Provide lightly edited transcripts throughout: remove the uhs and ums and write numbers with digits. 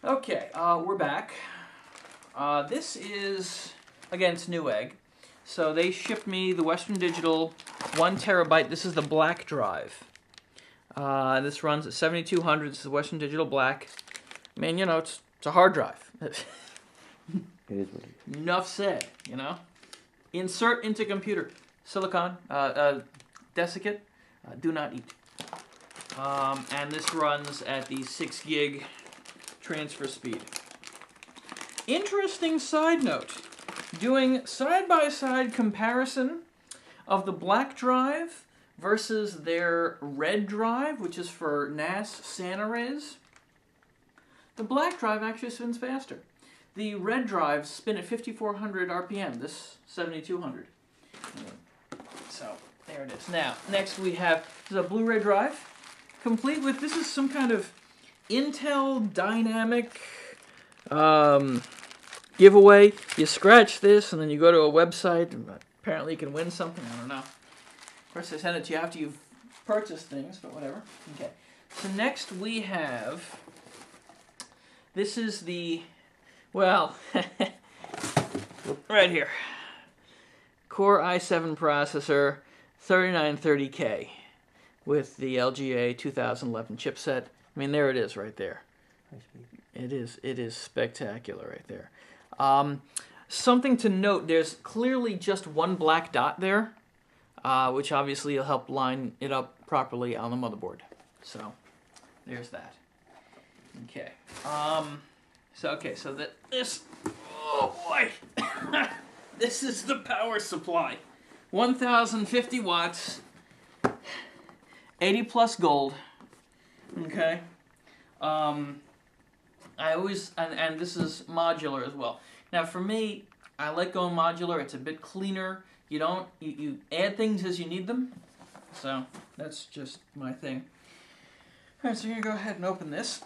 Okay, we're back. This is, again, it's Newegg. So they shipped me the Western Digital 1 terabyte. This is the black drive. This runs at 7200. This is the Western Digital black. I mean, you know, it's a hard drive. It is what it is. Enough said, you know. Insert into computer. Silicon, desiccate, do not eat. And this runs at the 6 gig transfer speed. Interesting side note. Doing side-by-side comparison of the black drive versus their red drive, which is for NAS SAN arrays. The black drive actually spins faster. The red drives spin at 5400 RPM, this 7200. So, there it is. Now, next we have, this is a Blu-ray drive, complete with, this is some kind of Intel Dynamic giveaway. You scratch this, and then you go to a website, and apparently you can win something, I don't know. Of course, they send it to you after you've purchased things, but whatever. Okay. So next we have, this is the, well, right here. Core i7 processor, 3930K, with the LGA 2011 chipset. I mean, there it is right there. It is spectacular right there. Something to note, there's clearly just one black dot there, which obviously will help line it up properly on the motherboard. So, there's that. Okay. So this, oh boy, this is the power supply. 1050 watts, 80 plus gold, okay? I always, and this is modular as well. Now for me, I like going modular, it's a bit cleaner. You add things as you need them, so that's just my thing. All right, so you're gonna go ahead and open this.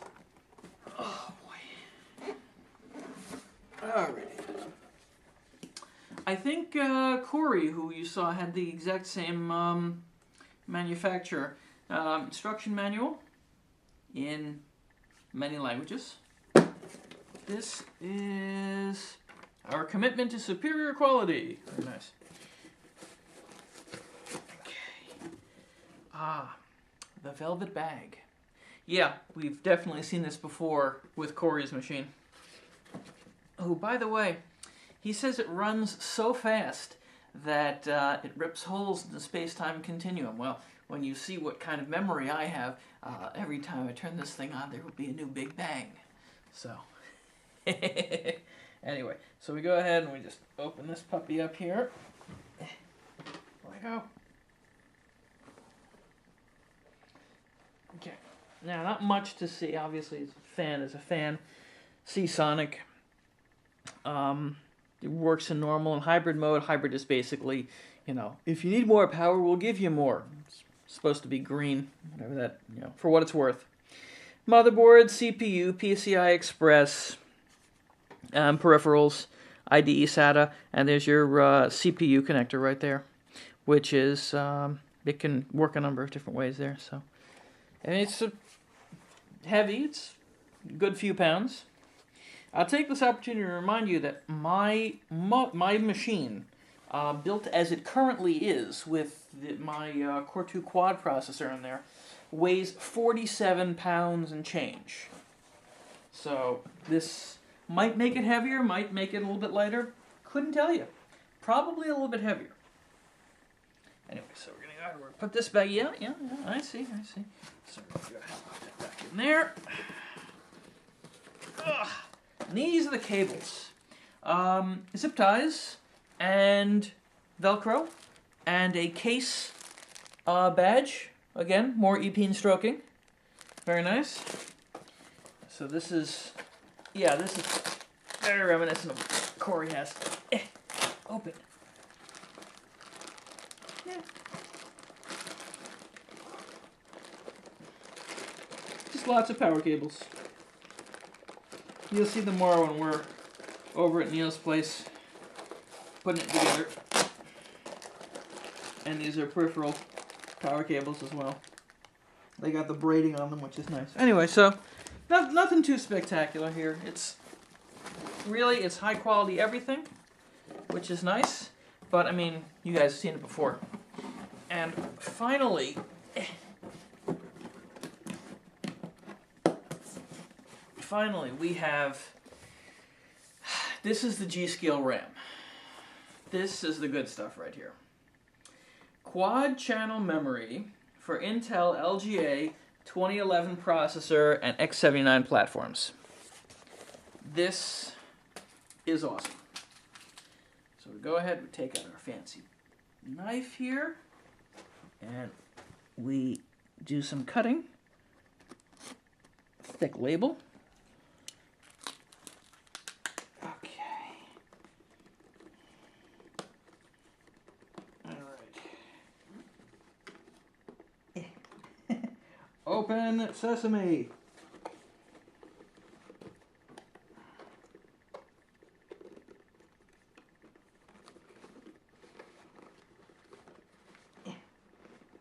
Oh boy. Alrighty. I think Corey, who you saw, had the exact same manufacturer. Instruction manual in many languages. This is our commitment to superior quality. Very nice. Okay. The velvet bag. Yeah, we've definitely seen this before with Corey's machine. Oh, by the way, he says it runs so fast that it rips holes in the space-time continuum. Well, when you see what kind of memory I have, every time I turn this thing on, there will be a new Big Bang. So, anyway, so we go ahead and we just open this puppy up here. There we go. Okay, now not much to see. Obviously, it's a fan. Seasonic. It works in normal and hybrid mode. Hybrid is basically, you know, if you need more power, we'll give you more. It's supposed to be green, whatever that, you know, for what it's worth. Motherboard, CPU, PCI Express, peripherals, IDE SATA, and there's your CPU connector right there, which is, it can work a number of different ways there. So, and it's heavy, it's a good few pounds. I'll take this opportunity to remind you that my machine, built as it currently is with my Core 2 quad processor in there, weighs 47 pounds and change. So this might make it heavier, might make it a little bit lighter. Couldn't tell you. Probably a little bit heavier. Anyway, so we're going to put this back. Yeah, I see. So we're going to go ahead and put that back in there. Ugh. And these are the cables. Zip ties and Velcro and a case badge. Again, more E-pin stroking. Very nice. So this is very reminiscent of what Corey has. Open. Yeah. Just lots of power cables. You'll see them more when we're over at Neil's place putting it together. And these are peripheral power cables as well. They got the braiding on them, which is nice. Anyway, so nothing too spectacular here. It's high quality everything, which is nice. But I mean, you guys have seen it before. And finally, we have, this is the G.Skill RAM. This is the good stuff right here. Quad channel memory for Intel LGA 2011 processor and X79 platforms. This is awesome. So we go ahead and take out our fancy knife here, and we do some cutting. Thick label. Okay. All right. Open sesame.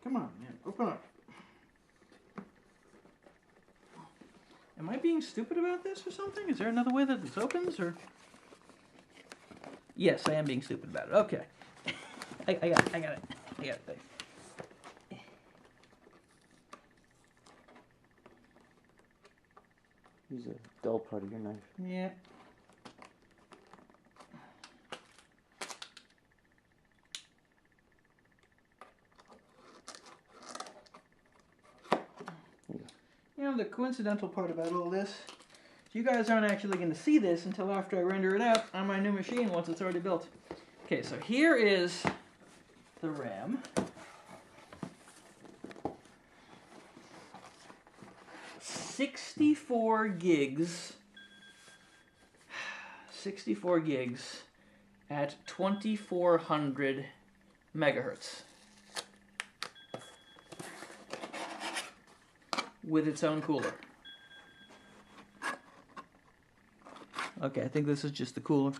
Come on, man. Open up. Am I being stupid about this or something? Is there another way that this opens, or? Yes, I am being stupid about it. Okay. I got it. Use a dull part of your knife. Yeah. You know, the coincidental part about all this, you guys aren't actually going to see this until after I render it out on my new machine once it's already built. Okay, so here is the RAM. "64 gigs at 2400 megahertz with its own cooler. Okay, I think this is just the cooler.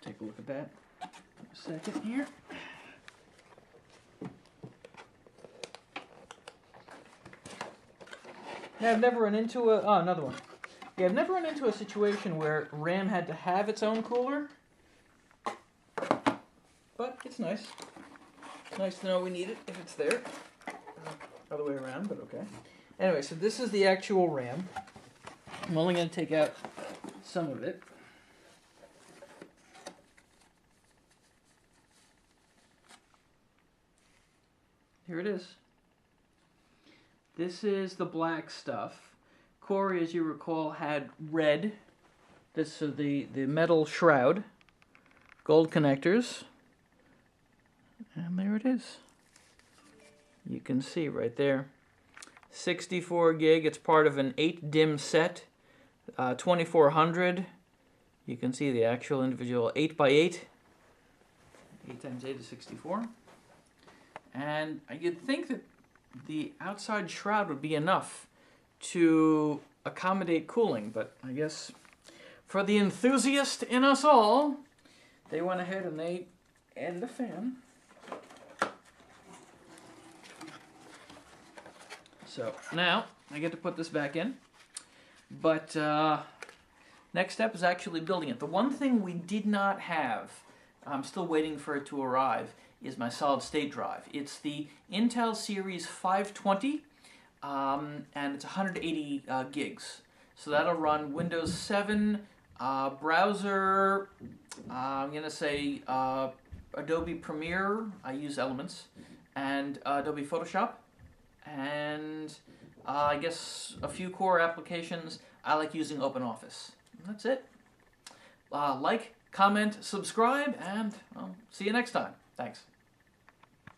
Take a look at that. A second here. Now, I've never run into another one. Yeah, I've never run into a situation where RAM had to have its own cooler, but it's nice. It's nice to know we need it if it's there. Other way around, but okay. Anyway, so this is the actual RAM. I'm only going to take out some of it. Here it is. This is the black stuff. Corey, as you recall, had red. This is the metal shroud. Gold connectors. And there it is. You can see right there. 64 gig. It's part of an 8 DIMM set. 2400. You can see the actual individual 8x8. 8 times 8 is 64. And you'd think that the outside shroud would be enough to accommodate cooling, but I guess for the enthusiast in us all, they went ahead and they added a fan. So now I get to put this back in, but next step is actually building it. The one thing we did not have, I'm still waiting for it to arrive, is my solid state drive. It's the Intel Series 520, and it's 180 gigs. So that'll run Windows 7, browser, I'm going to say Adobe Premiere, I use Elements, and Adobe Photoshop, and I guess a few core applications. I like using OpenOffice. That's it. Like, comment, subscribe, and I'll see you next time. Thanks.